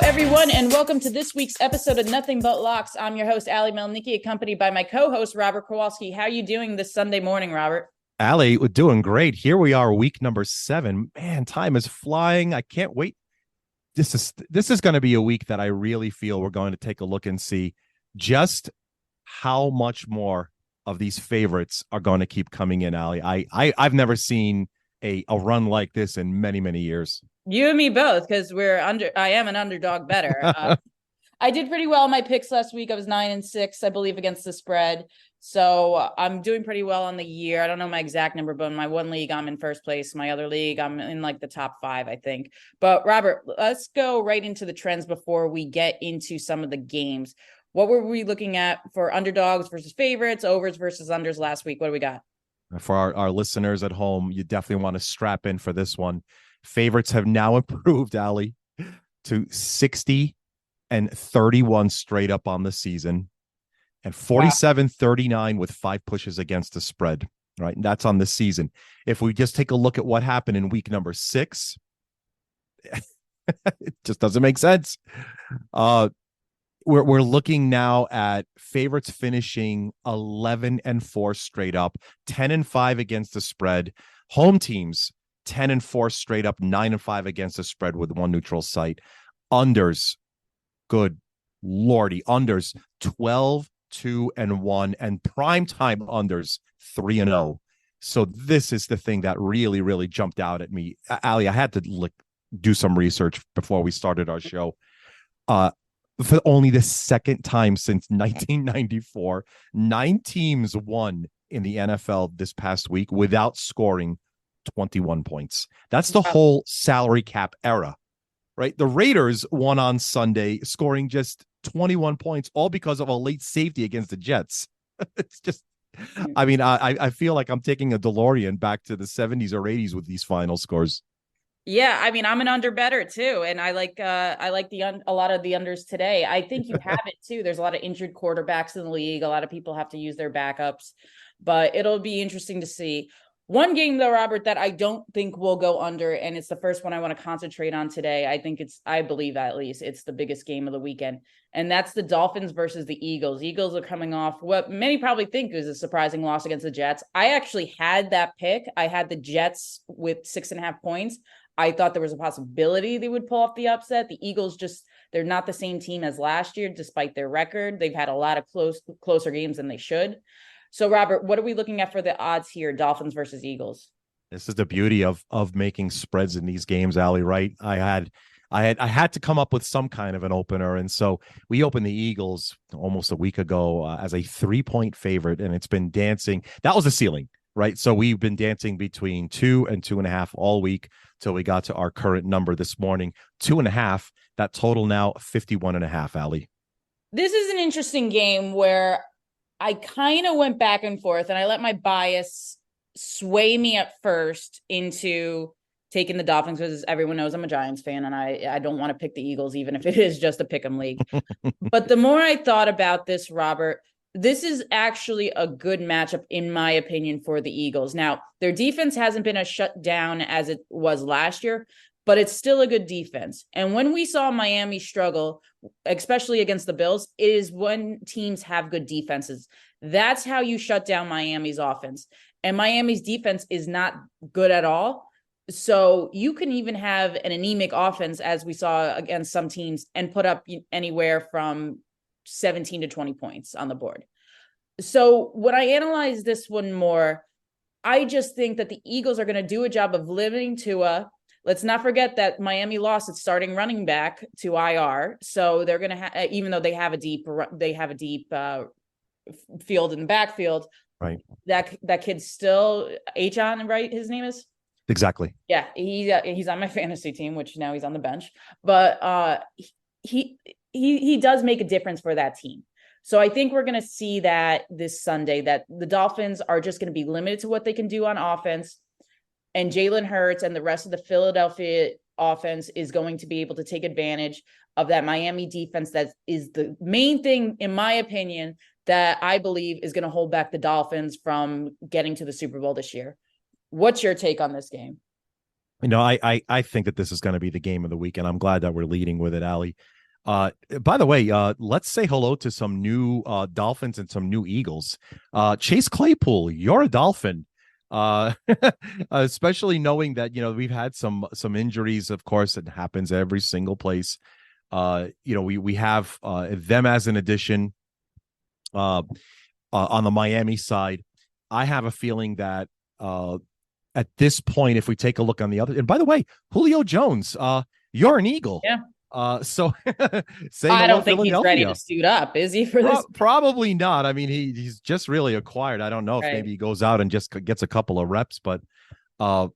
everyone, and welcome to this week's episode of Nothing But Locks. I'm your host, Ali Melnicki, accompanied by my co-host, Robert Kowalski. How are you doing this Sunday morning, Robert? Ali, we're doing great. Here we are, week number 7. Man, time is flying. I can't wait. This is going to be a week that I really feel we're going to take a look and see just how much more of these favorites are going to keep coming in, Ali. I've never seen a run like this in many, many years. You and me both, because I am an underdog better. I did pretty well in my picks last week. I was 9-6, I believe, against the spread. So I'm doing pretty well on the year. I don't know my exact number, but in my one league, I'm in first place. My other league, I'm in like the top 5, I think. But Robert, let's go right into the trends before we get into some of the games. What were we looking at for underdogs versus favorites, overs versus unders last week? What do we got? For our listeners at home, you definitely want to strap in for this one. Favorites have now improved, Ali, to 60-31 straight up on the season, and 47-39 with 5 pushes against the spread. Right, and that's on the season. If we just take a look at what happened in week number 6, it just doesn't make sense. We're looking now at favorites finishing 11-4 straight up, 10-5 against the spread. Home teams 10-4 straight up, 9-5 against the spread with 1 neutral site. Unders, good lordy, unders 12-2-1, and primetime unders 3-0. So this is the thing that really, really jumped out at me. Ali, I had to do some research before we started our show. For only the second time since 1994, 9 teams won in the NFL this past week without scoring 21 points. That's the whole salary cap era, right? The Raiders won on Sunday, scoring just 21 points, all because of a late safety against the Jets. It's just, I mean, I feel like I'm taking a DeLorean back to the 70s or 80s with these final scores. Yeah, I mean, I'm an under better too, and I like a lot of the unders today. I think you have it too. There's a lot of injured quarterbacks in the league. A lot of people have to use their backups, but it'll be interesting to see. One game though, Robert, that I don't think will go under, and it's the first one I want to concentrate on today. I believe at least it's the biggest game of the weekend, and that's the Dolphins versus the Eagles. Eagles are coming off what many probably think is a surprising loss against the Jets. I actually had that pick. I had the Jets with 6.5 points. I thought there was a possibility they would pull off the upset. The Eagles they're not the same team as last year, despite their record. They've had a lot of closer games than they should. So, Robert, what are we looking at for the odds here, Dolphins versus Eagles? This is the beauty of making spreads in these games, Ali, right? I had to come up with some kind of an opener, and so we opened the Eagles almost a week ago as a 3-point favorite, and it's been dancing. That was the ceiling, right? So we've been dancing between 2 and 2.5 all week till we got to our current number this morning, 2.5. That total now 51.5, Ali. This is an interesting game where I kind of went back and forth, and I let my bias sway me at first into taking the Dolphins, because everyone knows I'm a Giants fan, and I don't want to pick the Eagles, even if it is just a pick 'em league. But the more I thought about this, Robert, this is actually a good matchup, in my opinion, for the Eagles. Now, their defense hasn't been as shut down as it was last year, but it's still a good defense. And when we saw Miami struggle, especially against the Bills, it is when teams have good defenses. That's how you shut down Miami's offense. And Miami's defense is not good at all. So you can even have an anemic offense, as we saw against some teams, and put up anywhere from 17 to 20 points on the board. So when I analyze this one more, I just think that the Eagles are going to do a job of limiting Tua. Let's not forget that Miami lost its starting running back to IR. So they're going to have, even though they have a deep field in the backfield, right? That kid's still Achon, right? His name is? Exactly. Yeah, he's on my fantasy team, which now he's on the bench. But he does make a difference for that team. So I think we're going to see that this Sunday, that the Dolphins are just going to be limited to what they can do on offense. And Jalen Hurts and the rest of the Philadelphia offense is going to be able to take advantage of that Miami defense. That is the main thing, in my opinion, that I believe is going to hold back the Dolphins from getting to the Super Bowl this year. What's your take on this game? I think that this is going to be the game of the week, and I'm glad that we're leading with it, Ali. By the way, let's say hello to some new Dolphins and some new Eagles. Chase Claypool, you're a Dolphin. Especially knowing that we've had some injuries. Of course, it happens every single place. We have them as an addition uh, on the Miami side. I have a feeling that at this point, if we take a look on the other, and by the way, Julio Jones, you're an Eagle. Yeah. So saying I hello, don't think he's ready to Philadelphia. suit up, is he, for this? Probably not. I mean, he's just really acquired. I don't know if Right. maybe he goes out and just gets a couple of reps, but uh,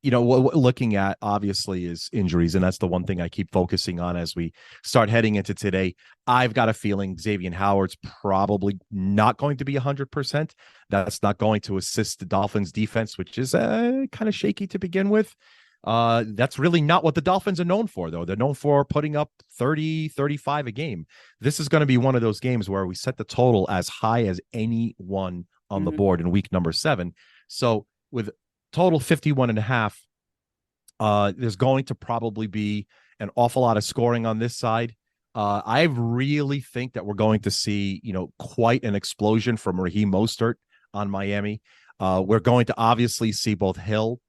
what we're looking at obviously is injuries, and that's the one thing I keep focusing on as we start heading into today. I've got a feeling Xavier Howard's probably not going to be 100%. That's not going to assist the Dolphins defense, which is kind of shaky to begin with. That's really not what the Dolphins are known for, though. They're known for putting up 30, 35 a game. This is going to be one of those games where we set the total as high as anyone on the board in week number 7. So with total 51.5, there's going to probably be an awful lot of scoring on this side. I really think that we're going to see, quite an explosion from Raheem Mostert on Miami. We're going to obviously see both Hill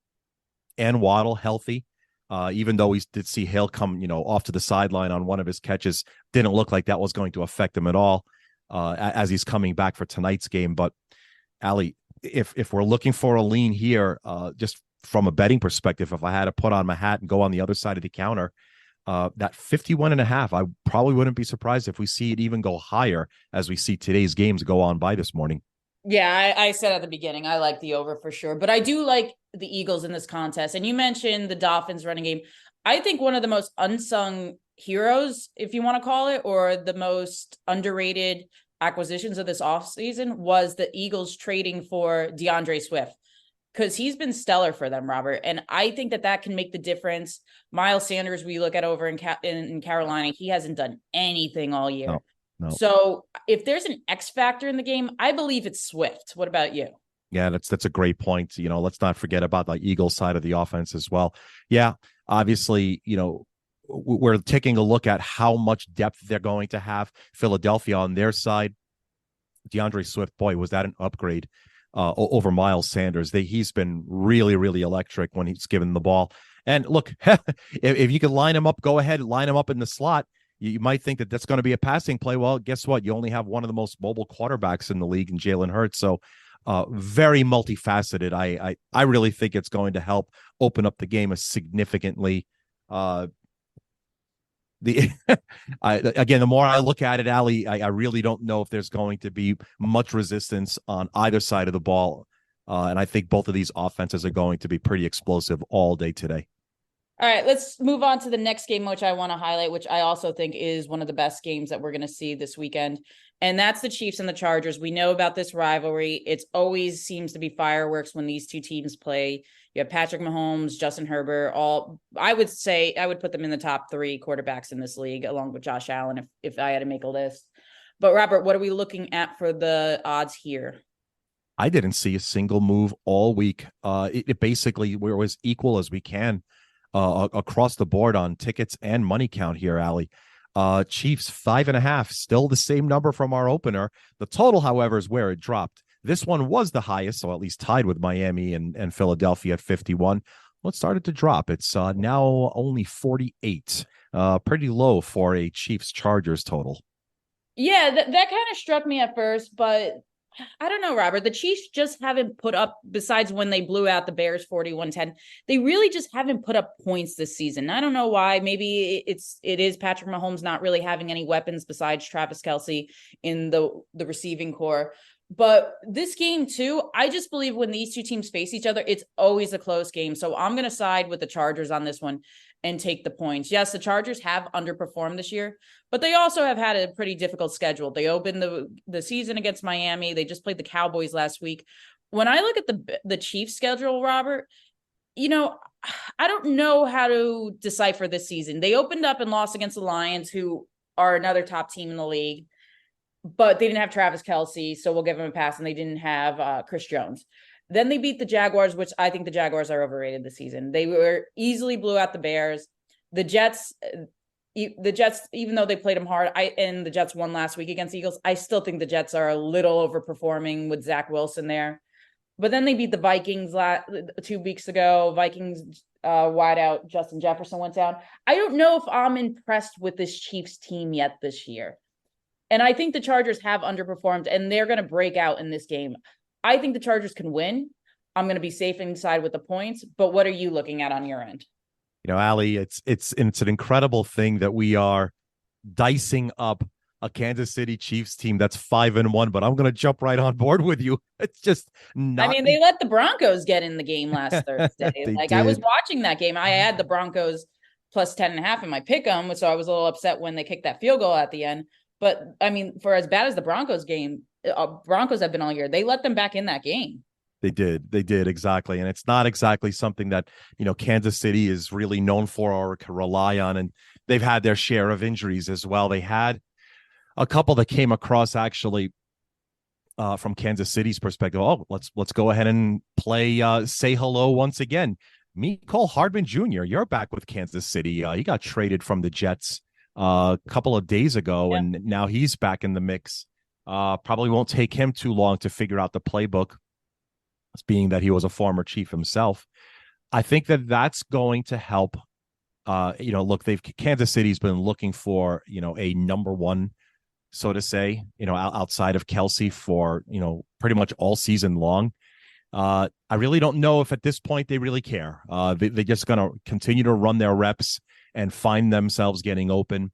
and Waddle healthy. Even though we did see Hill come, off to the sideline on one of his catches, didn't look like that was going to affect him at all as he's coming back for tonight's game. But Ali, if we're looking for a lean here, just from a betting perspective, if I had to put on my hat and go on the other side of the counter, that 51.5, I probably wouldn't be surprised if we see it even go higher as we see today's games go on by this morning. Yeah, I said at the beginning, I like the over for sure, but I do like the Eagles in this contest. And you mentioned the Dolphins running game. I think one of the most unsung heroes, if you want to call it, or the most underrated acquisitions of this offseason was the Eagles trading for DeAndre Swift, because he's been stellar for them, Robert. And I think that can make the difference. Miles Sanders, we look at over in Carolina, he hasn't done anything all year. No. No. So if there's an X factor in the game, I believe it's Swift. What about you? Yeah, that's a great point. Let's not forget about the Eagles side of the offense as well. Yeah, obviously, we're taking a look at how much depth they're going to have. Philadelphia on their side, DeAndre Swift, boy, was that an upgrade over Miles Sanders. He's been really, really electric when he's given the ball. And look, if you can line him up, go ahead, line him up in the slot. You might think that that's going to be a passing play. Well, guess what? You only have one of the most mobile quarterbacks in the league in Jalen Hurts. So very multifaceted. I really think it's going to help open up the game significantly. Again, the more I look at it, Ali, I really don't know if there's going to be much resistance on either side of the ball. And I think both of these offenses are going to be pretty explosive all day today. All right, let's move on to the next game, which I want to highlight, which I also think is one of the best games that we're going to see this weekend. And that's the Chiefs and the Chargers. We know about this rivalry. It always seems to be fireworks when these two teams play. You have Patrick Mahomes, Justin Herbert, I would say I would put them in the top 3 quarterbacks in this league, along with Josh Allen, if I had to make a list. But Robert, what are we looking at for the odds here? I didn't see a single move all week. It basically we're as equal as we can across the board on tickets and money count here, Ali. Chiefs 5.5, still the same number from our opener. The total, however, is where it dropped. This one was the highest, so at least tied with Miami and Philadelphia at 51. Well, it started to drop. It's now only 48. Pretty low for a Chiefs Chargers total. Yeah, that kind of struck me at first, but I don't know, Robert. The Chiefs just haven't put up, besides when they blew out the Bears 41-10, they really just haven't put up points this season. I don't know why. Maybe it is Patrick Mahomes not really having any weapons besides Travis Kelce in the receiving core. But this game, too, I just believe when these two teams face each other, it's always a close game. So I'm going to side with the Chargers on this one and take the points. Yes, the Chargers have underperformed this year, but they also have had a pretty difficult schedule. They opened the season against Miami. They just played the Cowboys last week. When I look at the Chiefs schedule, Robert, I don't know how to decipher this season. They opened up and lost against the Lions, who are another top team in the league, but they didn't have Travis Kelce, so we'll give them a pass, and they didn't have Chris Jones. Then they beat the Jaguars, which I think the Jaguars are overrated this season. They were easily blew out the Bears. The Jets, even though they played them hard, and the Jets won last week against the Eagles, I still think the Jets are a little overperforming with Zach Wilson there. But then they beat the Vikings 2 weeks ago. Vikings wideout Justin Jefferson went down. I don't know if I'm impressed with this Chiefs team yet this year. And I think the Chargers have underperformed, and they're going to break out in this game. I think the Chargers can win. I'm going to be safe inside with the points. But what are you looking at on your end? Allie, it's an incredible thing that we are dicing up a Kansas City Chiefs team that's 5-1, but I'm going to jump right on board with you. It's just I not. mean, they let the Broncos get in the game last Thursday. They I was did. watching that game. I had the Broncos plus 10.5 in my pick 'em, so I was a little upset when they kicked that field goal at the end. But I mean, for as bad as the Broncos game, Broncos have been all year, they let them back in that game. They did exactly. And it's not exactly something that, Kansas City is really known for or can rely on. And they've had their share of injuries as well. They had a couple that came across actually from Kansas City's perspective. Oh, let's go ahead and play say hello once again. Cole Hardman Jr., you're back with Kansas City. He got traded from the Jets a couple of days ago, and now he's back in the mix. Probably won't take him too long to figure out the playbook, being that he was a former Chief himself. I think that that's going to help. Look, Kansas City's been looking for, a number one, so to say, outside of Kelsey for, pretty much all season long. I really don't know if at this point they really care. They're just going to continue to run their reps and find themselves getting open.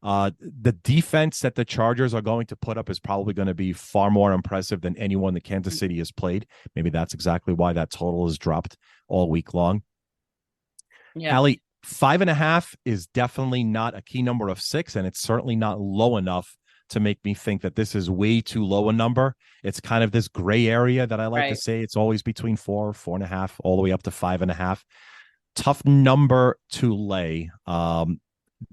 The defense that the Chargers are going to put up is probably going to be far more impressive than anyone that Kansas City has played. Maybe that's exactly why that total is dropped all week long. Yeah. Allie, 5.5 is definitely not a key number of 6, and it's certainly not low enough to make me think that this is way too low a number. It's kind of this gray area that I like to say. It's always between 4.5, all the way up to 5.5. Tough number to lay.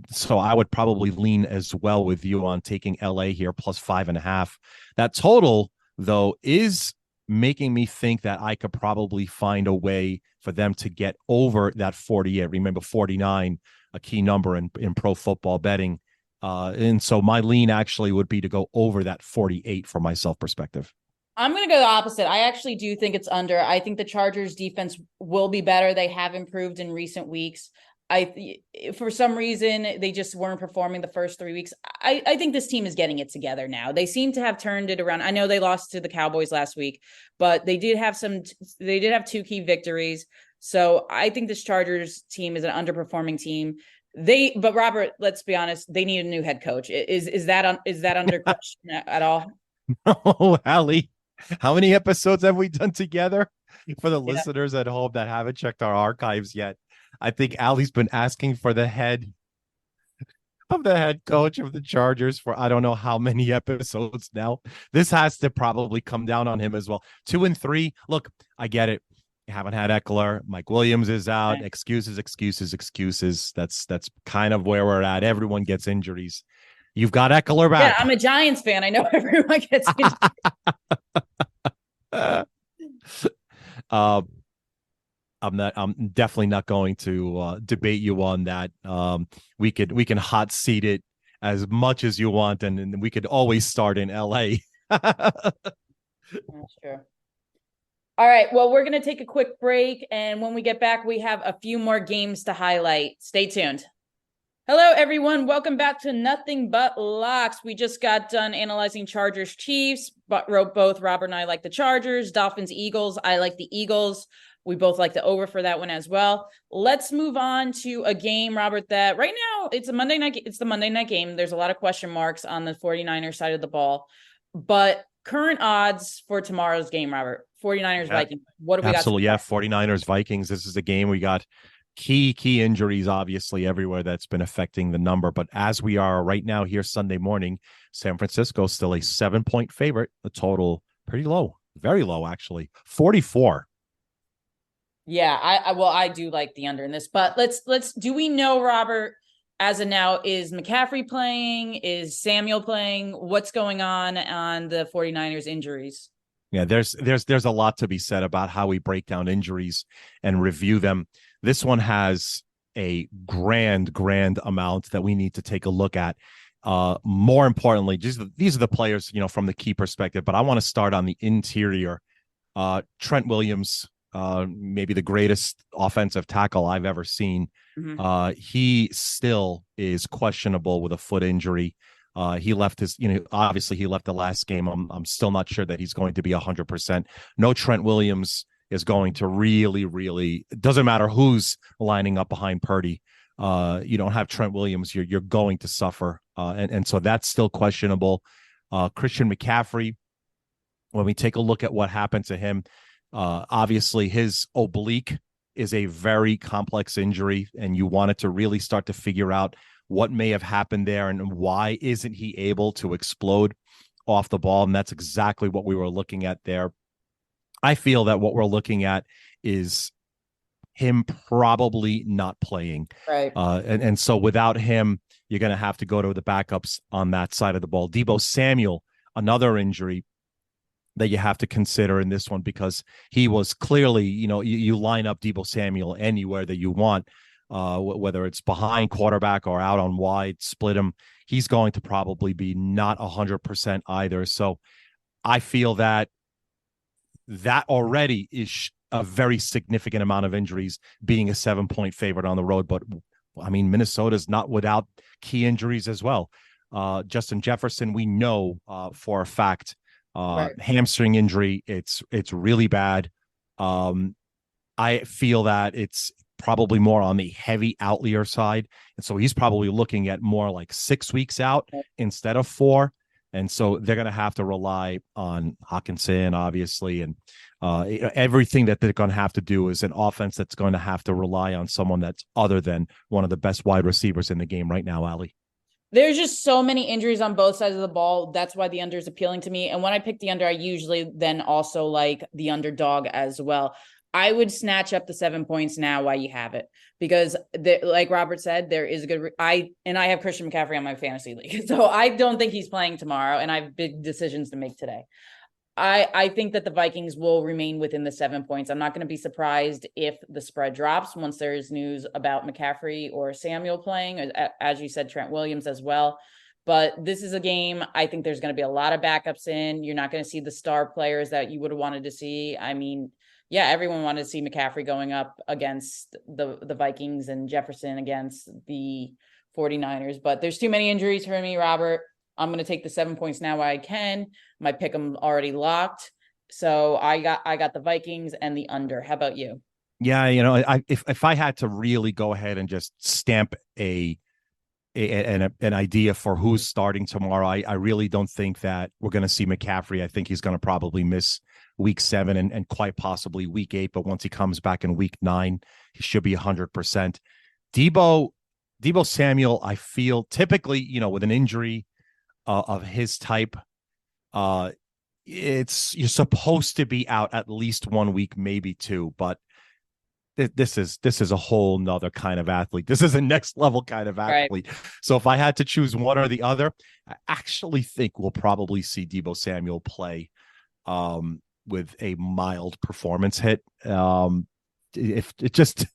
So I would probably lean as well with you on taking LA here plus 5.5. That total, though, is making me think that I could probably find a way for them to get over that 48. Remember, 49, a key number in pro football betting. And so my lean actually would be to go over that 48 from my self perspective. I'm going to go the opposite. I actually do think it's under. I think the Chargers defense will be better. They have improved in recent weeks. For some reason, they just weren't performing the first 3 weeks. I think this team is getting it together now. They seem to have turned it around. I know they lost to the Cowboys last week, but they did have 2 key victories. So I think this Chargers team is an underperforming team. But Robert, let's be honest, they need a new head coach. Is that under question at all? Oh, Allie, how many episodes have we done together? For the listeners at home that haven't checked our archives yet, I think Allie's been asking for the head coach of the Chargers for I don't know how many episodes now. This has to probably come down on him as well. 2 and 3. Look, I get it. You haven't had Eckler. Mike Williams is out. Right. Excuses. That's kind of where we're at. Everyone gets injuries. You've got Eckler back. Yeah, I'm a Giants fan. I know everyone gets injuries. I'm definitely not going to debate you on that. We can hot seat it as much as you want, and we could always start in LA. That's true. All right. Well, we're going to take a quick break, and when we get back, we have a few more games to highlight. Stay tuned. Hello, everyone. Welcome back to Nothing But Locks. We just got done analyzing Chargers Chiefs, but both Robert and I like the Chargers. Dolphins Eagles. I like the Eagles. We both like the over for that one as well. Let's move on to a game, Robert, that right now it's a Monday night. It's the Monday night game. There's a lot of question marks on the 49ers side of the ball, but current odds for tomorrow's game, Robert, 49ers Vikings. What do we got? Absolutely. Yeah. 49ers Vikings. This is the game. We got key injuries, obviously, everywhere that's been affecting the number. But as we are right now here Sunday morning, San Francisco still a 7-point favorite. The total pretty low, very low, actually, 44. Yeah, I do like the under in this, but let's do we know, Robert, as of now, is McCaffrey playing? Is Samuel playing? What's going on the 49ers injuries? Yeah, there's a lot to be said about how we break down injuries and review them. This one has a grand amount that we need to take a look at. More importantly, just these are the players, from the key perspective, but I want to start on the interior. Trent Williams, maybe the greatest offensive tackle I've ever seen. Mhm. He still is questionable with a foot injury. He left obviously he left the last game. I'm still not sure that he's going to be 100%. No, Trent Williams is going to really, it doesn't matter who's lining up behind Purdy. You don't have Trent Williams, you're going to suffer. And so that's still questionable. Christian McCaffrey, when we take a look at what happened to him, obviously his oblique is a very complex injury, and you wanted to really start to figure out what may have happened there and why isn't he able to explode off the ball. And that's exactly what we were looking at there. I feel that what we're looking at is him probably not playing. Right. And so without him, you're going to have to go to the backups on that side of the ball. Deebo Samuel, another injury that you have to consider in this one, because he was clearly, you line up Deebo Samuel anywhere that you want, whether it's behind quarterback or out on wide, split him. He's going to probably be not 100% either. So I feel that already is a very significant amount of injuries, being a 7-point favorite on the road. But I mean, Minnesota's not without key injuries as well. Justin Jefferson, we know for a fact, Right. hamstring injury. It's really bad. I feel that it's probably more on the heavy outlier side. And so he's probably looking at more like 6 weeks out instead of 4. And so they're going to have to rely on Hawkinson, obviously. And everything that they're going to have to do is an offense that's going to have to rely on someone that's other than one of the best wide receivers in the game right now, Ali. There's just so many injuries on both sides of the ball. That's why the under is appealing to me. And when I pick the under, I usually then also like the underdog as well. I would snatch up the 7 points now while you have it, because like Robert said, there is a good. I have Christian McCaffrey on my fantasy league, so I don't think he's playing tomorrow, and I have big decisions to make today. I think that the Vikings will remain within the 7 points. I'm not going to be surprised if the spread drops once there is news about McCaffrey or Samuel playing, as you said, Trent Williams as well. But this is a game I think there's going to be a lot of backups in. You're not going to see the star players that you would have wanted to see. I mean, yeah, everyone wanted to see McCaffrey going up against the Vikings and Jefferson against the 49ers. But there's too many injuries for me, Robert. I'm going to take the 7 points now while I can. My pick 'em already locked. So I got the Vikings and the under. How about you? Yeah, if I had to really go ahead and just stamp an idea for who's starting tomorrow, I really don't think that we're going to see McCaffrey. I think he's going to probably miss week 7 and quite possibly week 8. But once he comes back in week 9, he should be 100%. Deebo Samuel, I feel typically, with an injury of his type, you're supposed to be out at least 1 week, maybe 2, but this is a whole nother kind of athlete. This is a next level kind of athlete. Right. So if I had to choose one or the other, I actually think we'll probably see Deebo Samuel play with a mild performance hit. If it just,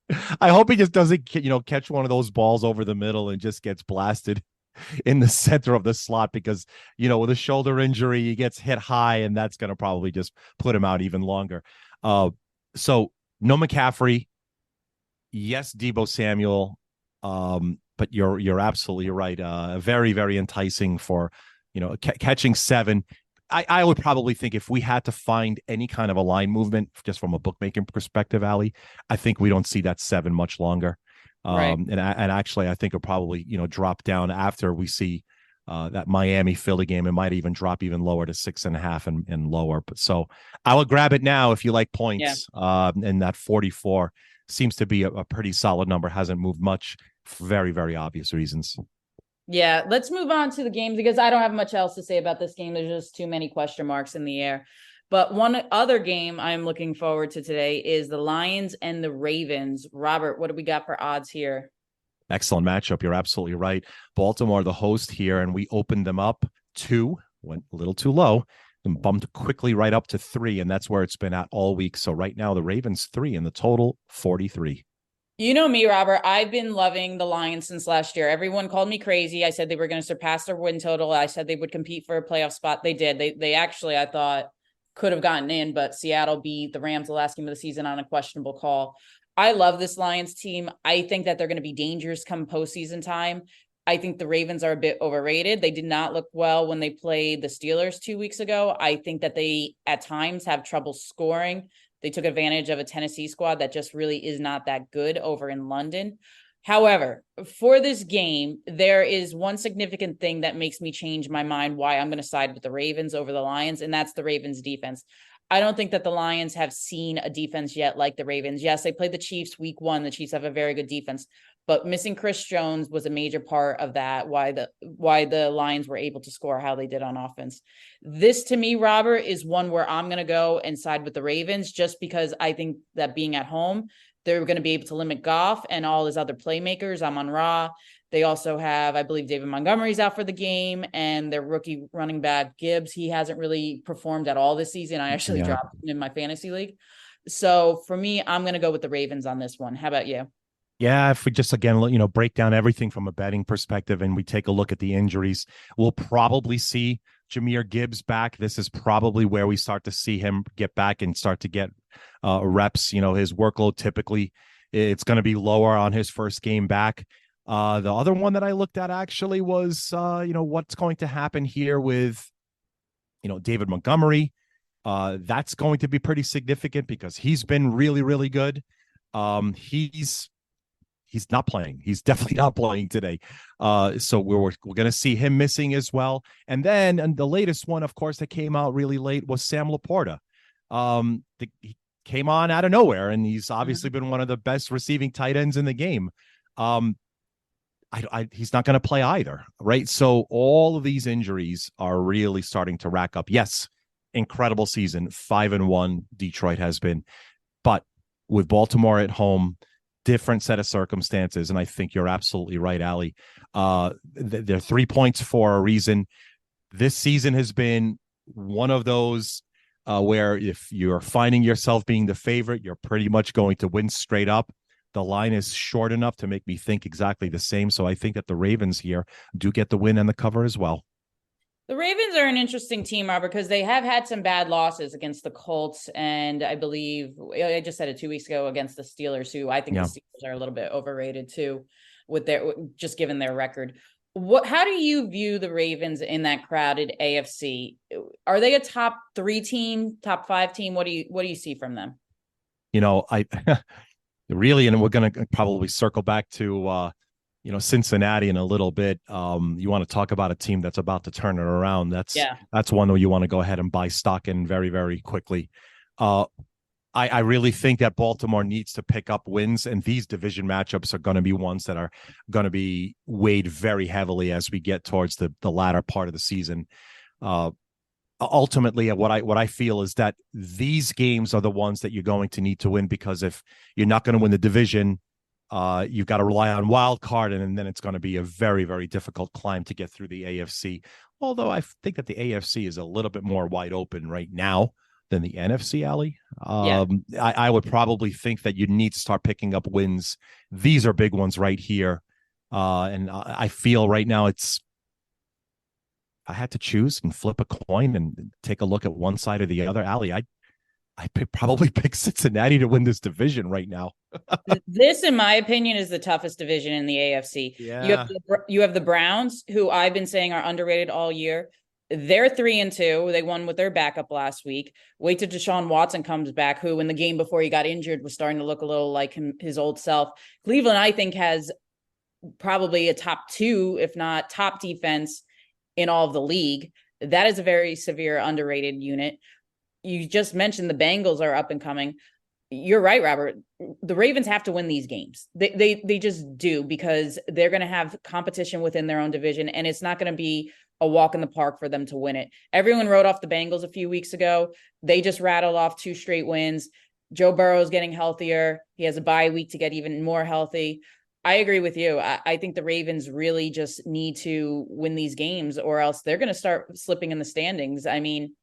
I hope he just doesn't, catch one of those balls over the middle and just gets blasted in the center of the slot, because, with a shoulder injury, he gets hit high, and that's going to probably just put him out even longer. So no McCaffrey. Yes, Deebo Samuel. But you're absolutely right. Very, very enticing for, catching 7. I would probably think if we had to find any kind of a line movement just from a bookmaking perspective, Ali, I think we don't see that 7 much longer. Right. And actually, I think it'll probably, drop down after we see that Miami Philly game. It might even drop even lower to 6.5 and lower. But so I would grab it now if you like points. Yeah. And that 44 seems to be a pretty solid number. Hasn't moved much for very, very obvious reasons. Yeah, let's move on to the game, because I don't have much else to say about this game. There's just too many question marks in the air. But one other game I'm looking forward to today is the Lions and the Ravens. Robert, what do we got for odds here? Excellent matchup. You're absolutely right. Baltimore, the host here, and we opened them up 2, went a little too low. and bumped quickly right up to 3, and that's where it's been at all week. So right now the Ravens 3 and the total 43. You know me, Robert. I've been loving the Lions since last year. Everyone called me crazy. I said they were going to surpass their win total. I said they would compete for a playoff spot. They did. They actually, I thought, could have gotten in, but Seattle beat the Rams the last game of the season on a questionable call. I love this Lions team. I think that they're going to be dangerous come postseason time. I think the Ravens are a bit overrated. They did not look well when they played the Steelers 2 weeks ago. I think that they at times have trouble scoring. They took advantage of a Tennessee squad that just really is not that good over in London. However, for this game, there is one significant thing that makes me change my mind why I'm going to side with the Ravens over the Lions, and that's the Ravens defense. I don't think that the Lions have seen a defense yet like the Ravens. Yes, they played the Chiefs week 1. The Chiefs have a very good defense, but missing Chris Jones was a major part of that, why the Lions were able to score how they did on offense. This to me, Robert, is one where I'm going to go and side with the Ravens just because I think that being at home, they're going to be able to limit Goff and all his other playmakers. Amon-Ra. They also have, I believe, David Montgomery's out for the game, and their rookie running back Gibbs. He hasn't really performed at all this season. I actually dropped him in my fantasy league. So for me, I'm going to go with the Ravens on this one. How about you? Yeah, if we just again, break down everything from a betting perspective and we take a look at the injuries, we'll probably see Jahmyr Gibbs back. This is probably where we start to see him get back and start to get reps. His workload typically it's going to be lower on his first game back. The other one that I looked at actually was, what's going to happen here with, David Montgomery. That's going to be pretty significant because he's been really, really good. He's not playing. He's definitely not playing today. So we're going to see him missing as well. And the latest one, of course, that came out really late was Sam Laporta. He came on out of nowhere, and he's obviously been one of the best receiving tight ends in the game. He's not going to play either, right? So all of these injuries are really starting to rack up. Yes, incredible season, 5-1 Detroit has been, but with Baltimore at home, different set of circumstances. And I think you're absolutely right, Allie. They're 3 points for a reason. This season has been one of those where if you're finding yourself being the favorite, you're pretty much going to win straight up. The line is short enough to make me think exactly the same. So I think that the Ravens here do get the win and the cover as well. The Ravens are an interesting team, Robert, because they have had some bad losses against the Colts. And I believe I just said it 2 weeks ago against the Steelers, who I think the Steelers are a little bit overrated too, with their just given their record. How do you view the Ravens in that crowded AFC? Are they a top 3 team, top 5 team? What do you see from them? I really, and we're going to probably circle back to Cincinnati in a little bit. You want to talk about a team that's about to turn it around. That's one where you want to go ahead and buy stock in very, very quickly. I really think that Baltimore needs to pick up wins, and these division matchups are going to be ones that are going to be weighed very heavily as we get towards the latter part of the season. Ultimately, what I feel is that these games are the ones that you're going to need to win, because if you're not going to win the division, you've got to rely on wild card, and then it's going to be a very, very difficult climb to get through the AFC. Although I think that the AFC is a little bit more wide open right now than the NFC, Allie. I would probably think that you need to start picking up wins. These are big ones right here. And I feel right now I had to choose and flip a coin and take a look at one side or the other. Allie, I probably pick Cincinnati to win this division right now. This, in my opinion, is the toughest division in the AFC. Yeah. You have the Browns, who I've been saying are underrated all year. They're 3-2. They won with their backup last week. Wait till Deshaun Watson comes back, who in the game before he got injured was starting to look a little like his old self. Cleveland, I think, has probably a top 2, if not top defense in all of the league. That is a very severe underrated unit. You just mentioned the Bengals are up and coming. You're right, Robert. The Ravens have to win these games. They just do, because they're going to have competition within their own division, and it's not going to be a walk in the park for them to win it. Everyone wrote off the Bengals a few weeks ago. They just rattled off 2 straight wins. Joe Burrow's getting healthier. He has a bye week to get even more healthy. I agree with you. I think the Ravens really just need to win these games, or else they're going to start slipping in the standings. I mean,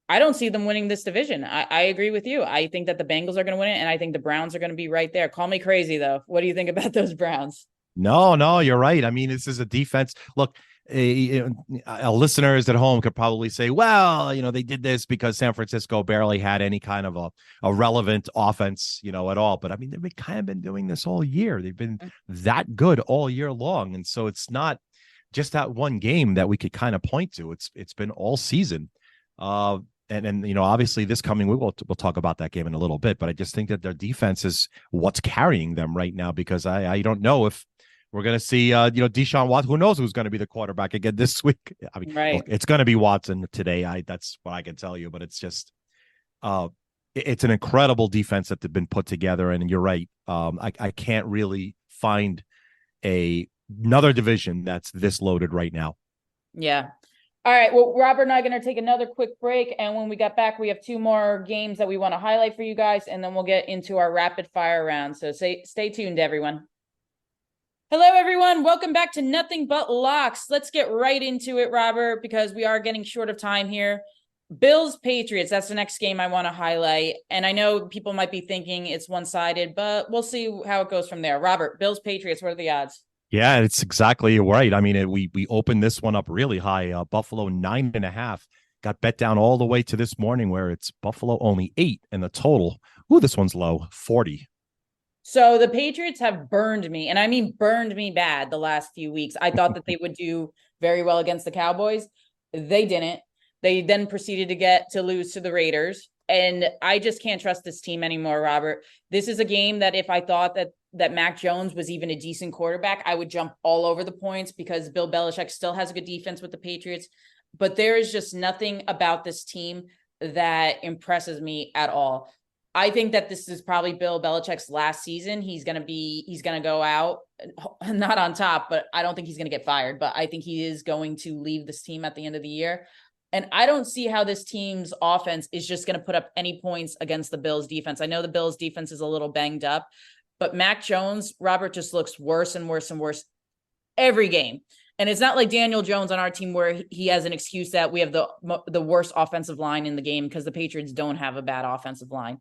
I don't see them winning this division. I agree with you. I think that the Bengals are going to win it, and I think the Browns are going to be right there. Call me crazy, though. What do you think about those Browns? No, no, you're right. I mean, this is a defense. Look, listeners at home could probably say, well, they did this because San Francisco barely had any kind of a relevant offense, at all. But I mean, they've kind of been doing this all year. They've been that good all year long. And so it's not just that one game that we could kind of point to. It's been all season. And obviously this coming week we'll talk about that game in a little bit, but I just think that their defense is what's carrying them right now, because I don't know if we're going to see Deshaun Watson. Who knows who's going to be the quarterback again this week? I mean, Right. look, it's going to be Watson today. That's what I can tell you, but it's just it's an incredible defense that they've been put together, and you're right. I can't really find another division that's this loaded right now. Yeah. All right. Well, Robert and I are going to take another quick break. And when we get back, we have two more games that we want to highlight for you guys. And then we'll get into our rapid fire round. So stay tuned, everyone. Hello, everyone. Welcome back to Nothing But Locks. Let's get right into it, Robert, because we are getting short of time here. Bills Patriots. That's the next game I want to highlight. And I know people might be thinking it's one-sided, but we'll see how it goes from there. Robert, Bills Patriots. What are the odds? Yeah, it's exactly right. I mean, we opened this one up really high. Buffalo 9.5 got bet down all the way to this morning, where it's Buffalo only 8, and the total. Ooh, this one's low, 40. So the Patriots have burned me, and I mean burned me bad the last few weeks. I thought that they would do very well against the Cowboys. They didn't. They then proceeded to lose to the Raiders. And I just can't trust this team anymore, Robert. This is a game that if I thought that Mac Jones was even a decent quarterback, I would jump all over the points, because Bill Belichick still has a good defense with the Patriots. But there is just nothing about this team that impresses me at all. I think that this is probably Bill Belichick's last season. He's going to go out not on top, but I don't think he's going to get fired. But I think he is going to leave this team at the end of the year. And I don't see how this team's offense is just going to put up any points against the Bills defense. I know the Bills defense is a little banged up, but Mac Jones, Robert, just looks worse and worse and worse every game. And it's not like Daniel Jones on our team where he has an excuse that we have the worst offensive line in the game, because the Patriots don't have a bad offensive line.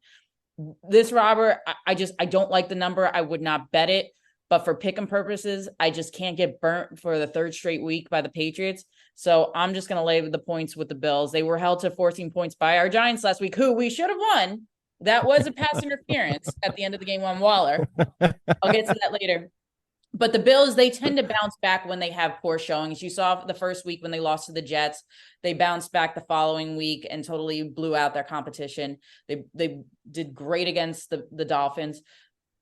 This, Robert, I don't like the number. I would not bet it. But for pick'em purposes, I just can't get burnt for the third straight week by the Patriots. So I'm just going to lay the points with the Bills. They were held to 14 points by our Giants last week, who we should have won. That was a pass interference at the end of the game on Waller. I'll get to that later. But the Bills, they tend to bounce back when they have poor showings. You saw the first week when they lost to the Jets. They bounced back the following week and totally blew out their competition. They did great against the Dolphins.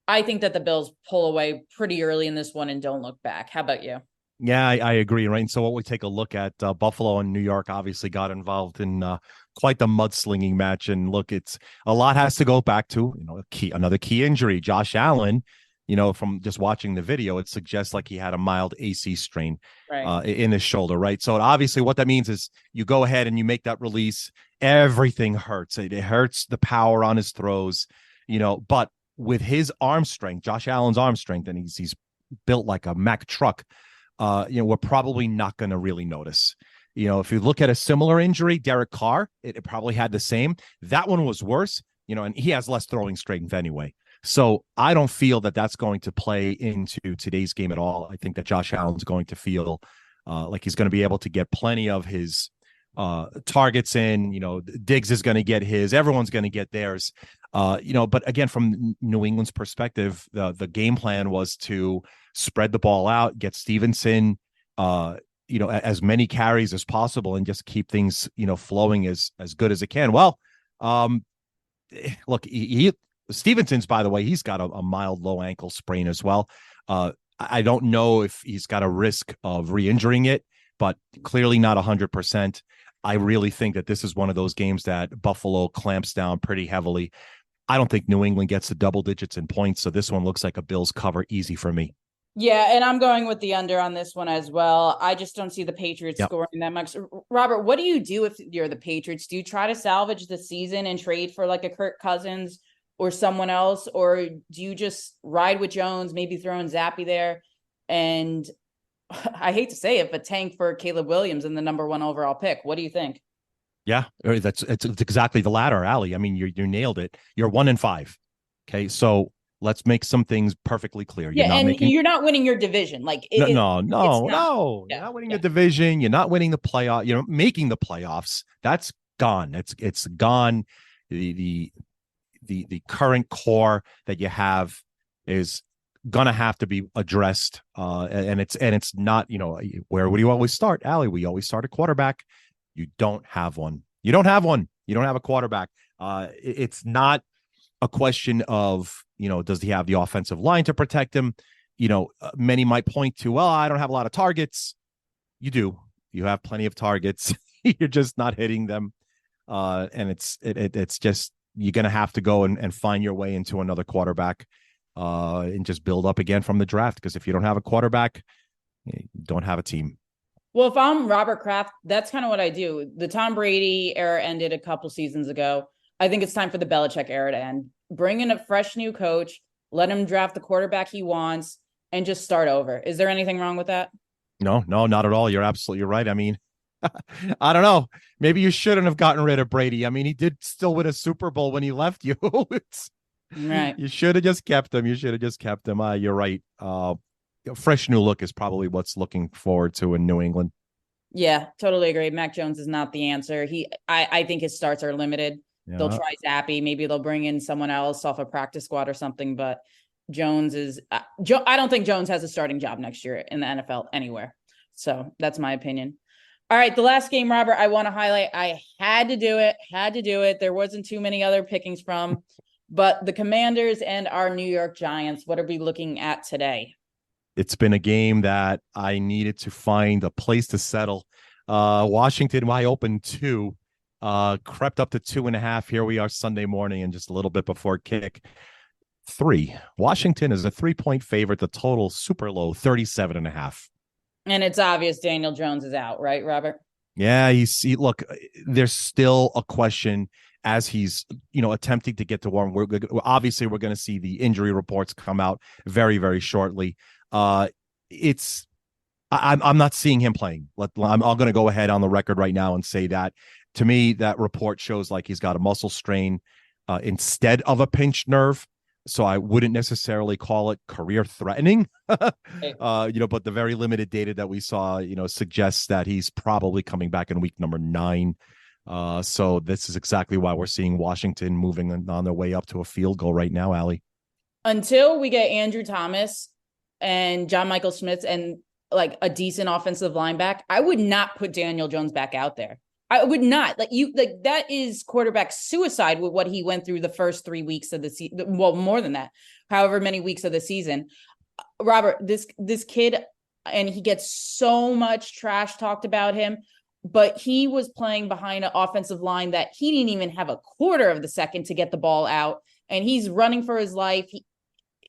I think that the Bills pull away pretty early in this one and don't look back. How about you? Yeah, I agree. Right. And so what we take a look at, Buffalo and New York obviously got involved in quite the mudslinging match. And look, it's a lot has to go back to, another key injury. Josh Allen, from just watching the video, it suggests like he had a mild AC strain in his shoulder. Right. So obviously what that means is you go ahead and you make that release. Everything hurts. It hurts the power on his throws, but with his arm strength, Josh Allen's arm strength, and he's built like a Mack truck. We're probably not going to really notice. If you look at a similar injury, Derek Carr, it probably had the same. That one was worse, and he has less throwing strength anyway. So I don't feel that that's going to play into today's game at all. I think that Josh Allen's going to feel like he's going to be able to get plenty of his targets in. Diggs is going to get his. Everyone's going to get theirs. But again, from New England's perspective, the game plan was to spread the ball out, get Stevenson, as many carries as possible, and just keep things, flowing as good as it can. Well, look, Stevenson's, by the way, he's got a mild low ankle sprain as well. I don't know if he's got a risk of re-injuring it, but clearly not 100%. I really think that this is one of those games that Buffalo clamps down pretty heavily. I don't think New England gets the double digits in points, so this one looks like a Bills cover easy for me. Yeah, and I'm going with the under on this one as well. I just don't see the Patriots scoring that much. Robert, what do you do if you're the Patriots? Do you try to salvage the season and trade for like a Kirk Cousins or someone else? Or do you just ride with Jones, maybe throw in Zappy there? And I hate to say it, but tank for Caleb Williams in the number 1 overall pick. What do you think? Yeah, it's exactly the latter, Allie. I mean, you nailed it. You're 1-5. Okay, so let's make some things perfectly clear. You're Yeah, not and making you're not winning your division. Like no, it no, it's no, not. no. You're Yeah, not winning the yeah. division. You're not winning the playoff. You're making the playoffs. That's gone. It's gone. The the current core that you have is gonna have to be addressed. And it's not, where would you always start, Allie? We always start a quarterback. You don't have one. You don't have one. You don't have a quarterback. It's not a question of, does he have the offensive line to protect him? Many might point to, well, I don't have a lot of targets. You do. You have plenty of targets. You're just not hitting them. And it's just, you're going to have to go and find your way into another quarterback and just build up again from the draft. Because if you don't have a quarterback, you don't have a team. Well, if I'm Robert Kraft, that's kind of what I do. The Tom Brady era ended a couple seasons ago. I think it's time for the Belichick era to end. Bring in a fresh new coach, let him draft the quarterback he wants, and just start over. Is there anything wrong with that? No, no, not at all. You're absolutely right. I mean, I don't know. Maybe you shouldn't have gotten rid of Brady. I mean, he did still win a Super Bowl when he left you. Right. You should have just kept him. You should have just kept him. You're right. A fresh new look is probably what's looking forward to in New England. Yeah, totally agree. Mac Jones is not the answer. I think his starts are limited. They'll Yeah. try Zappy. Maybe they'll bring in someone else off a practice squad or something. But Jones is. I don't think Jones has a starting job next year in the NFL anywhere. So that's my opinion. All right, the last game, Robert, I want to highlight. I had to do it. Had to do it. There wasn't too many other pickings from, but the Commanders and our New York Giants. What are we looking at today? It's been a game that I needed to find a place to settle. Washington, why open two, crept up to 2.5. Here we are Sunday morning and just a little bit before kick. 3. Washington is a 3-point favorite. The total super low, 37.5. And it's obvious Daniel Jones is out, right, Robert? Yeah, look, there's still a question as he's, attempting to get to warm. Obviously we're going to see the injury reports come out very, very shortly. It's I'm not seeing him playing. I'm going to go ahead on the record right now and say that to me, that report shows like he's got a muscle strain instead of a pinched nerve. So I wouldn't necessarily call it career threatening. But the very limited data that we saw, suggests that he's probably coming back in week number 9. So this is exactly why we're seeing Washington moving on their way up to a field goal right now, Allie. Until we get Andrew Thomas and John Michael Schmitz and like a decent offensive line back, I would not put Daniel Jones back out there. I would not that is quarterback suicide with what he went through the first 3 weeks of the season. Well, more than that, however many weeks of the season. Robert, this kid, and he gets so much trash talked about him, but he was playing behind an offensive line that he didn't even have a quarter of the second to get the ball out, and he's running for his life.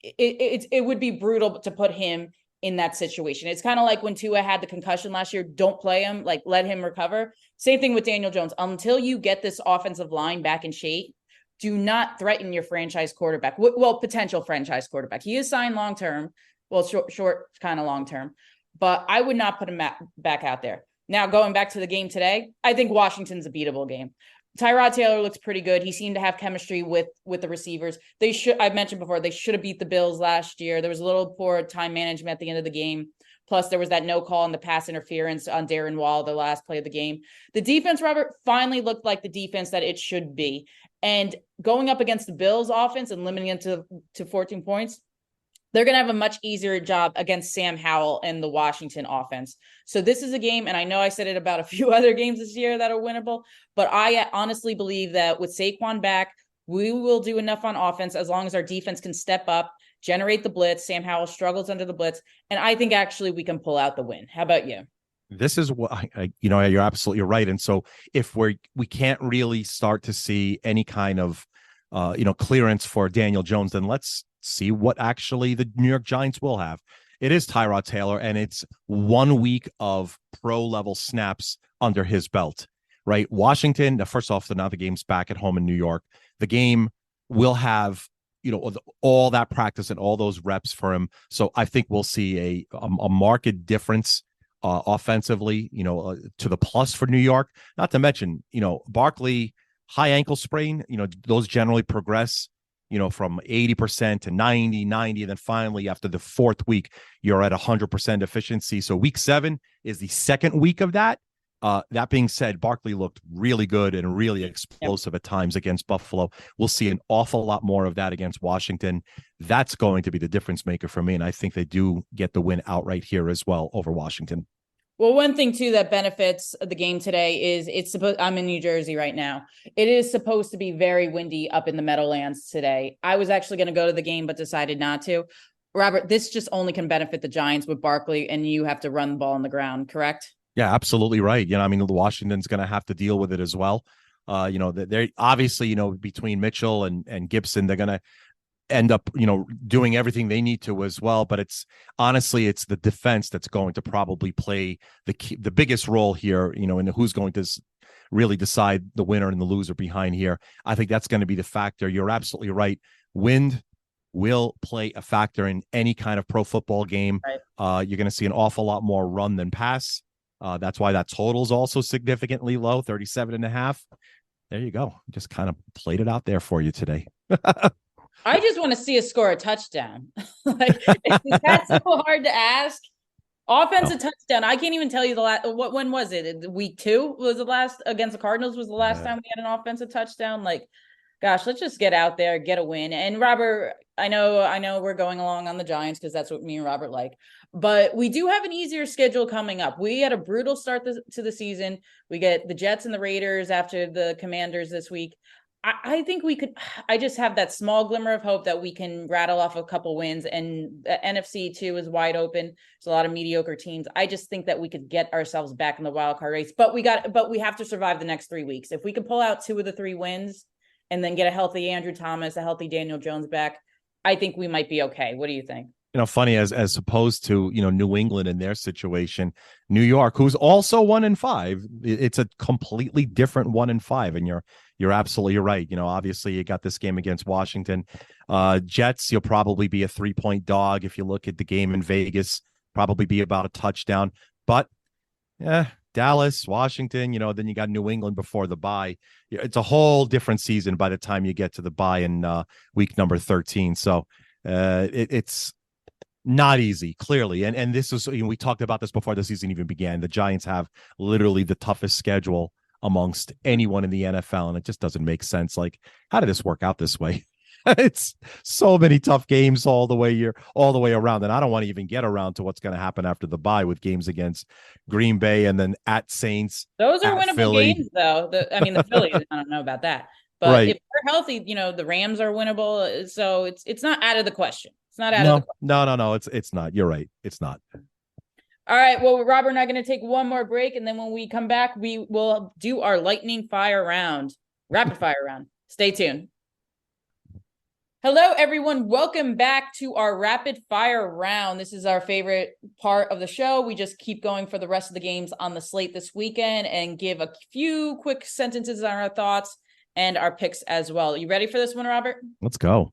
It would be brutal to put him in that situation. It's kind of like when Tua had the concussion last year. Don't play him, like let him recover. Same thing with Daniel Jones. Until you get this offensive line back in shape, do not threaten your franchise quarterback. Well, potential franchise quarterback. He is signed long term. Well, short kind of long term. But I would not put him back out there. Now, going back to the game today, I think Washington's a beatable game. Tyrod Taylor looks pretty good. He seemed to have chemistry with the receivers. I've mentioned before, they should have beat the Bills last year. There was a little poor time management at the end of the game. Plus, there was that no call on the pass interference on Darren Wall, the last play of the game. The defense, Robert, finally looked like the defense that it should be. And going up against the Bills offense and limiting it to 14 points, they're going to have a much easier job against Sam Howell and the Washington offense. So this is a game, and I know I said it about a few other games this year that are winnable, but I honestly believe that with Saquon back, we will do enough on offense as long as our defense can step up, generate the blitz. Sam Howell struggles under the blitz, and I think actually we can pull out the win. How about you? This is what you're absolutely right. And so if we can't really start to see any kind of clearance for Daniel Jones, then let's see what actually the New York Giants will have. It is Tyrod Taylor, and it's 1 week of pro level snaps under his belt, right? Washington, first off, now the game's back at home in New York. The game will have, all that practice and all those reps for him. So I think we'll see a marked difference offensively, to the plus for New York. Not to mention, Barkley, high ankle sprain, those generally progress, from 80% to 90, and then finally after the fourth week, you're at 100% efficiency. So week 7 is the second week of that. That being said, Barkley looked really good and really explosive at times against Buffalo. We'll see an awful lot more of that against Washington. That's going to be the difference maker for me, and I think they do get the win outright here as well over Washington. Well, one thing too that benefits the game today is I'm in New Jersey right now. It is supposed to be very windy up in the Meadowlands today. I was actually going to go to the game, but decided not to. Robert, this just only can benefit the Giants with Barkley, and you have to run the ball on the ground, correct? Yeah, absolutely right. I mean, Washington's going to have to deal with it as well. They're obviously, between Mitchell and Gibson, they're going to end up, doing everything they need to as well. But it's the defense that's going to probably play the biggest role here, in who's going to really decide the winner and the loser behind here. I think that's going to be the factor. You're absolutely right. Wind will play a factor in any kind of pro football game. Right. You're going to see an awful lot more run than pass. That's why that total is also significantly low, 37.5. There you go. Just kind of played it out there for you today. I just want to see us score a touchdown. Is that so hard to ask? Offensive touchdown. I can't even tell you the last. When was it? Week 2 was the last against the Cardinals. Was the last time we had an offensive touchdown? Gosh, let's just get out there, get a win. And Robert, I know we're going along on the Giants because that's what me and Robert like. But we do have an easier schedule coming up. We had a brutal start to the season. We get the Jets and the Raiders after the Commanders this week. I think we could. I just have that small glimmer of hope that we can rattle off a couple wins, and the NFC too is wide open. There's a lot of mediocre teams. I just think that we could get ourselves back in the wild card race, but we have to survive the next 3 weeks. If we can pull out 2 of the 3 wins and then get a healthy Andrew Thomas, a healthy Daniel Jones back, I think we might be okay. What do you think? Funny as opposed to, New England in their situation, New York, who's also 1-5, it's a completely different 1-5. And you're absolutely right. Obviously you got this game against Washington. Jets, you'll probably be a 3-point dog. If you look at the game in Vegas, probably be about a touchdown, but Dallas, Washington, then you got New England before the bye. It's a whole different season by the time you get to the bye in week number 13. So it's not easy, clearly. And this is, we talked about this before the season even began. The Giants have literally the toughest schedule amongst anyone in the NFL, and it just doesn't make sense. How did this work out this way? It's so many tough games all the way around, and I don't want to even get around to what's going to happen after the bye with games against Green Bay and then at Saints. Those are winnable Philly. Games, though. The Phillies, I don't know about that, but right. If they're healthy, the Rams are winnable. So it's not out of the question. It's not out of the question. No. It's not. You're right. It's not. All right. Well, Robert and I are going to take one more break, and then when we come back, we will do our lightning fire round, rapid fire round. Stay tuned. Hello, everyone. Welcome back to our rapid fire round. This is our favorite part of the show. We just keep going for the rest of the games on the slate this weekend and give a few quick sentences on our thoughts and our picks as well. You ready for this one, Robert? Let's go.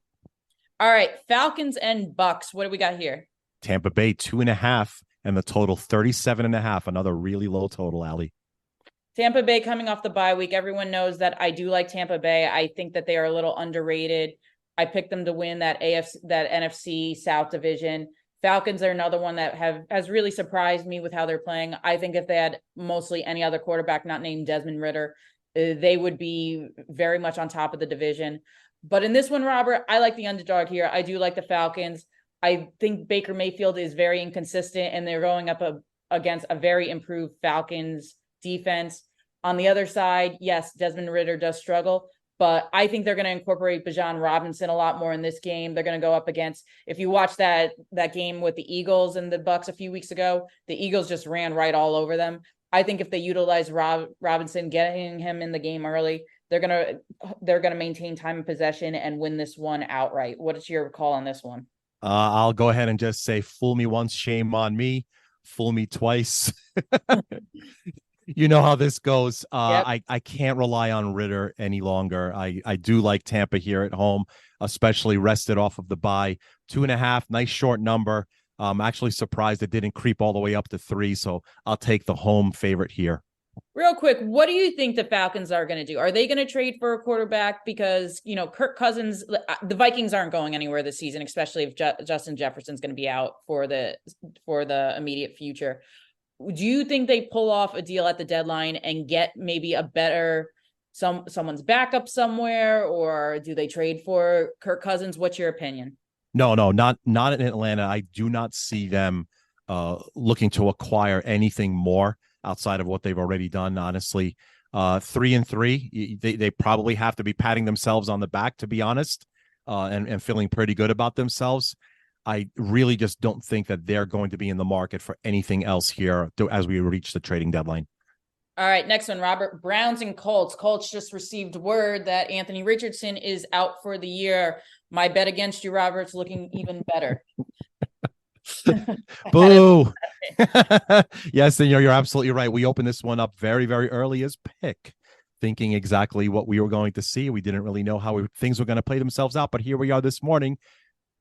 All right. Falcons and Bucks. What do we got here? Tampa Bay 2.5 and the total 37.5. Another really low total, Allie. Tampa Bay coming off the bye week. Everyone knows that I do like Tampa Bay. I think that they are a little underrated. I picked them to win that NFC South division. Falcons are another one that has really surprised me with how they're playing. I think if they had mostly any other quarterback not named Desmond Ridder, they would be very much on top of the division. But in this one, Robert, I like the underdog here. I do like the Falcons. I think Baker Mayfield is very inconsistent, and they're going up against a very improved Falcons defense. On the other side, yes, Desmond Ridder does struggle, but I think they're going to incorporate Bijan Robinson a lot more in this game. They're going to go up against, if you watch that game with the Eagles and the Bucks a few weeks ago, the Eagles just ran right all over them. I think if they utilize Robinson, getting him in the game early, they're gonna maintain time of possession and win this one outright. What is your call on this one? I'll go ahead and just say, fool me once, shame on me. Fool me twice. You know how this goes. Yep. I can't rely on Ridder any longer. I do like Tampa here at home, especially rested off of the bye. 2.5, nice short number. I'm actually surprised it didn't creep all the way up to 3. So I'll take the home favorite here. Real quick, what do you think the Falcons are going to do? Are they going to trade for a quarterback? Because, Kirk Cousins, the Vikings aren't going anywhere this season, especially if Justin Jefferson's going to be out for the immediate future. Do you think they pull off a deal at the deadline and get maybe a better someone's backup somewhere, or do they trade for Kirk Cousins? What's your opinion? No, no, not in Atlanta. I do not see them looking to acquire anything more outside of what they've already done. Honestly, 3-3, they probably have to be patting themselves on the back, to be honest, and feeling pretty good about themselves. I really just don't think that they're going to be in the market for anything else here as we reach the trading deadline. All right, next one, Robert. Browns and Colts. Colts just received word that Anthony Richardson is out for the year. My bet against you, Robert's looking even better. Boo. Yes, and you're absolutely right. We opened this one up very, very early as pick, thinking exactly what we were going to see. We didn't really know how things were going to play themselves out, but here we are this morning.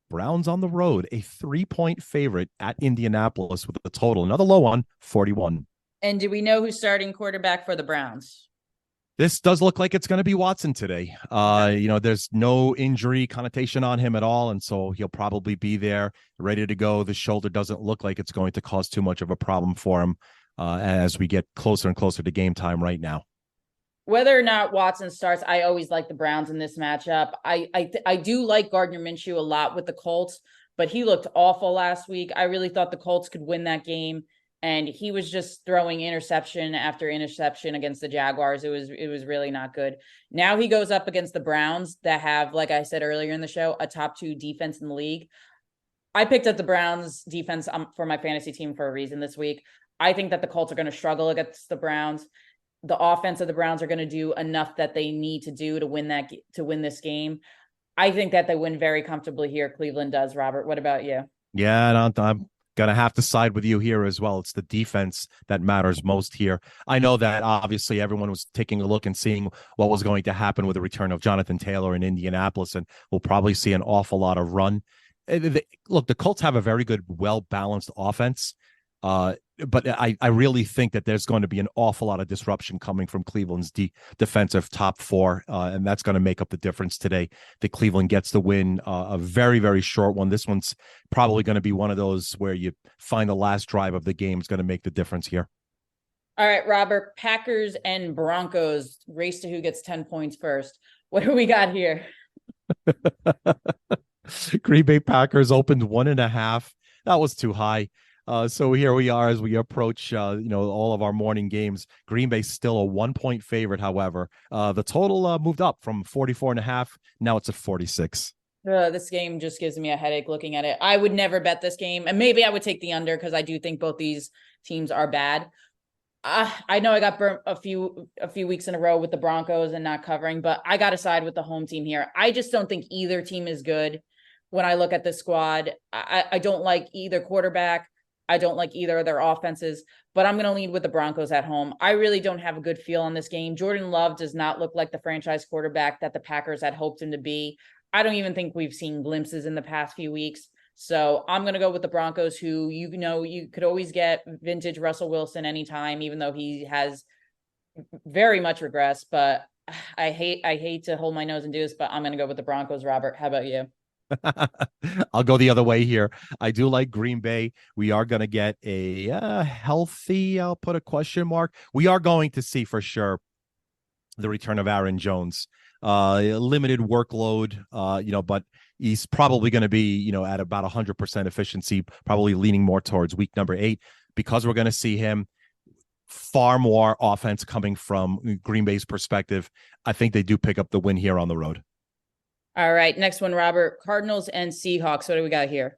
Browns on the road, a 3-point favorite at Indianapolis with a total, another low one, 41. And do we know who's starting quarterback for the Browns? This does look like it's going to be Watson today. There's no injury connotation on him at all, and so he'll probably be there, ready to go. The shoulder doesn't look like it's going to cause too much of a problem for him as we get closer and closer to game time right now. Whether or not Watson starts, I always like the Browns in this matchup. I do like Gardner Minshew a lot with the Colts, but he looked awful last week. I really thought the Colts could win that game, and he was just throwing interception after interception against the Jaguars. It was really not good. Now he goes up against the Browns that have, like I said earlier in the show, a top 2 defense in the league. I picked up the Browns defense for my fantasy team for a reason this week. I think that the Colts are going to struggle against the Browns. The offense of the Browns are going to do enough that they need to do to win this game. I think that they win very comfortably here. Cleveland does. Robert, what about you? Yeah, and I'm going to have to side with you here as well. It's the defense that matters most here. I know that obviously everyone was taking a look and seeing what was going to happen with the return of Jonathan Taylor in Indianapolis, and we'll probably see an awful lot of run. Look, the Colts have a very good, well-balanced offense. But I really think that there's going to be an awful lot of disruption coming from Cleveland's defensive top 4, and that's going to make up the difference today. The Cleveland gets the win, a very, very short one. This one's probably going to be one of those where you find the last drive of the game is going to make the difference here. All right, Robert, Packers and Broncos, race to who gets 10 points first. What do we got here? Green Bay Packers opened 1.5. That was too high. So here we are as we approach, all of our morning games. Green Bay still a 1-point favorite. However, the total moved up from 44.5. Now it's at 46. This game just gives me a headache looking at it. I would never bet this game, and maybe I would take the under because I do think both these teams are bad. I know I got burnt a few weeks in a row with the Broncos and not covering, but I got to side with the home team here. I just don't think either team is good. When I look at the squad, I don't like either quarterback. I don't like either of their offenses, but I'm going to lead with the Broncos at home. I really don't have a good feel on this game. Jordan Love does not look like the franchise quarterback that the Packers had hoped him to be. I don't even think we've seen glimpses in the past few weeks. So I'm going to go with the Broncos, who, you could always get vintage Russell Wilson anytime, even though he has very much regressed. But I hate to hold my nose and do this, but I'm going to go with the Broncos. Robert, how about you? I'll go the other way here. I do like Green Bay. We are going to get a healthy, I'll put a question mark. We are going to see for sure the return of Aaron Jones. Limited workload, but he's probably going to be, at about 100% efficiency, probably leaning more towards week number 8, because we're going to see him far more offense coming from Green Bay's perspective. I think they do pick up the win here on the road. All right, next one, Robert. Cardinals and Seahawks. What do we got here?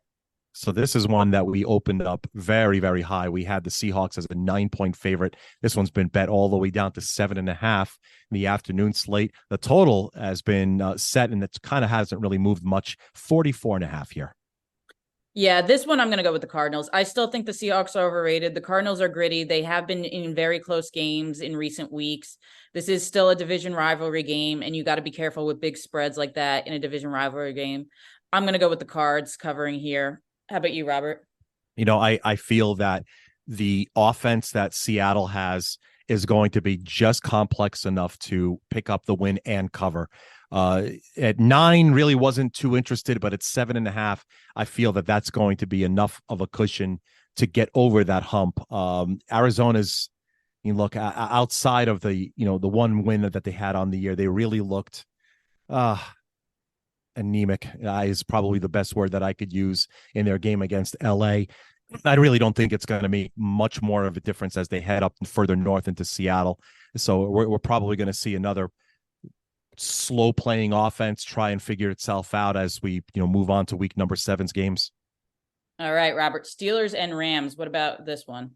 So this is one that we opened up very, very high. We had the Seahawks as a 9-point favorite. This one's been bet all the way down to 7.5 in the afternoon slate. The total has been set, and it kind of hasn't really moved much. 44.5 here. Yeah, this one I'm going to go with the Cardinals. I still think the Seahawks are overrated. The Cardinals are gritty. They have been in very close games in recent weeks. This is still a division rivalry game, and you got to be careful with big spreads like that in a division rivalry game. I'm going to go with the Cards covering here. How about you, Robert? I feel that the offense that Seattle has is going to be just complex enough to pick up the win and cover. At 9, really wasn't too interested, but at 7.5, I feel that that's going to be enough of a cushion to get over that hump. Arizona's, look, outside of the one win that they had on the year, they really looked uh, anemic. Is probably the best word that I could use in their game against LA. I really don't think it's going to make much more of a difference as they head up further north into Seattle. So we're probably going to see another slow playing offense try and figure itself out as we move on to week number 7's games. All right, Robert. Steelers and Rams. What about this one?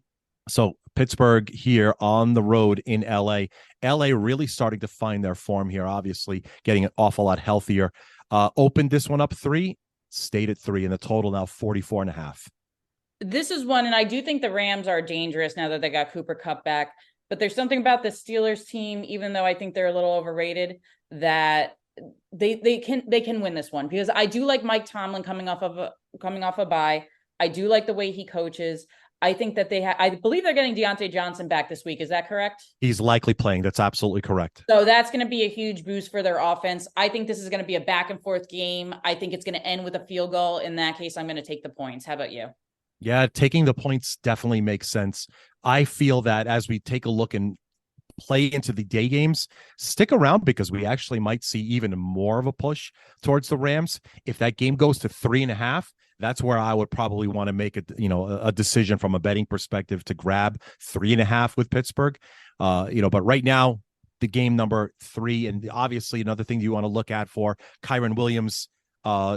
So Pittsburgh here on the road in LA. LA really starting to find their form here, obviously getting an awful lot healthier. Opened this one up 3, stayed at 3, and the total now 44.5. This is one, and I do think the Rams are dangerous now that they got Cooper Kupp back. But there's something about the Steelers team, even though I think they're a little overrated, that they can win this one, because I do like Mike Tomlin coming off a bye. I do like the way he coaches. I think that I believe they're getting Deontay Johnson back this week. Is that correct? He's likely playing. That's absolutely correct. So that's going to be a huge boost for their offense. I think this is going to be a back and forth game. I think it's going to end with a field goal. In that case, I'm going to take the points. How about you? Yeah, taking the points definitely makes sense. I feel that as we take a look and play into the day games, stick around because we actually might see even more of a push towards the Rams. If that game goes to 3.5, that's where I would probably want to make a decision from a betting perspective to grab 3.5 with Pittsburgh. But right now, the game number 3, and obviously another thing you want to look at for Kyren Williams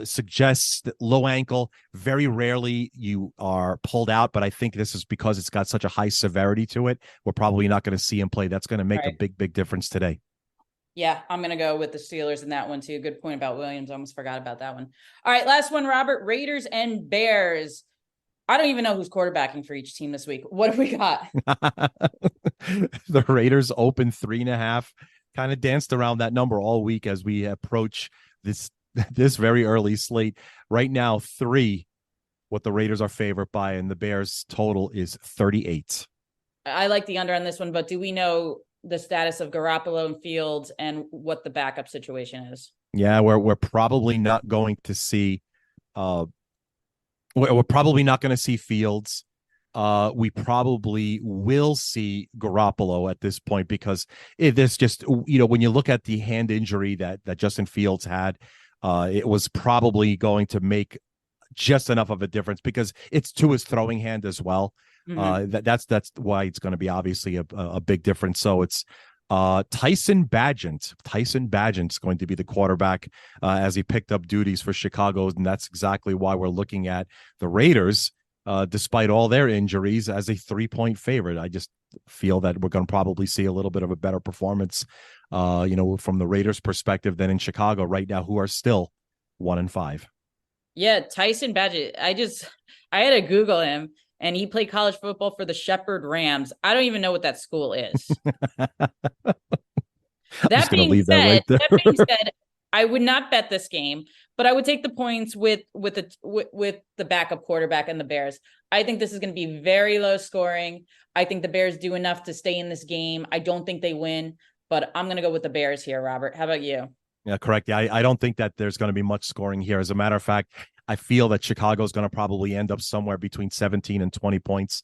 suggests that low ankle. Very rarely you are pulled out, but I think this is because it's got such a high severity to it. We're probably not going to see him play. That's going to make a big difference today. Yeah, I'm going to go with the Steelers in that one too. Good point about Williams. I almost forgot about that one. All right, last one, Robert. Raiders and Bears. I don't even know who's quarterbacking for each team this week. What have we got? The Raiders open 3.5. Kind of danced around that number all week as we approach this very early slate. Right now, 3, what the Raiders are favored by, and the Bears total is 38. I like the under on this one, but do we know the status of Garoppolo and Fields and what the backup situation is? Yeah, we're probably not going to see we're probably not going to see Fields. We probably will see Garoppolo at this point because this just, when you look at the hand injury that Justin Fields had, it was probably going to make just enough of a difference because it's to his throwing hand as well. Mm-hmm. That's why it's going to be obviously a big difference. So it's Tyson Bagent. Tyson Bagent's going to be the quarterback as he picked up duties for Chicago, and that's exactly why we're looking at the Raiders, despite all their injuries, as a 3-point favorite. I just feel that we're going to probably see a little bit of a better performance from the Raiders perspective than in Chicago right now, who are still 1-5. Yeah, Tyson Bagent. I had to Google him, and he played college football for the Shepherd Rams. I don't even know what that school is. That being said, I would not bet this game, but I would take the points with the backup quarterback and the Bears. I think this is going to be very low scoring. I think the Bears do enough to stay in this game. I don't think they win, but I'm going to go with the Bears here, Robert. How about you? Yeah, correct. Yeah, I don't think that there's going to be much scoring here. As a matter of fact, I feel that Chicago is going to probably end up somewhere between 17 and 20 points.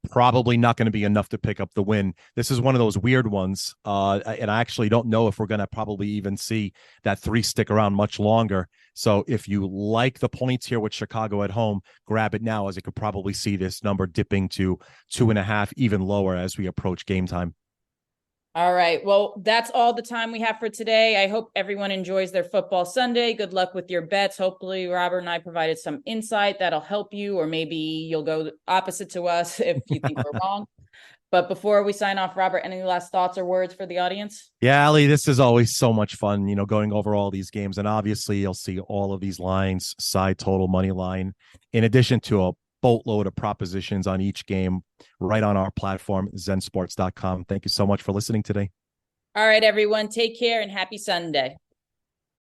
Probably not going to be enough to pick up the win. This is one of those weird ones. And I actually don't know if we're going to probably even see that 3 stick around much longer. So if you like the points here with Chicago at home, grab it now, as you could probably see this number dipping to 2.5, even lower as we approach game time. All right. Well, that's all the time we have for today. I hope everyone enjoys their football Sunday. Good luck with your bets. Hopefully, Robert and I provided some insight that'll help you, or maybe you'll go opposite to us if you think we're wrong. But before we sign off, Robert, any last thoughts or words for the audience? Yeah, Ali, this is always so much fun, going over all these games. And obviously, you'll see all of these lines, side total, money line, in addition to a boatload of propositions on each game right on our platform, zensports.com. Thank you so much for listening today. All right, everyone. Take care and happy Sunday.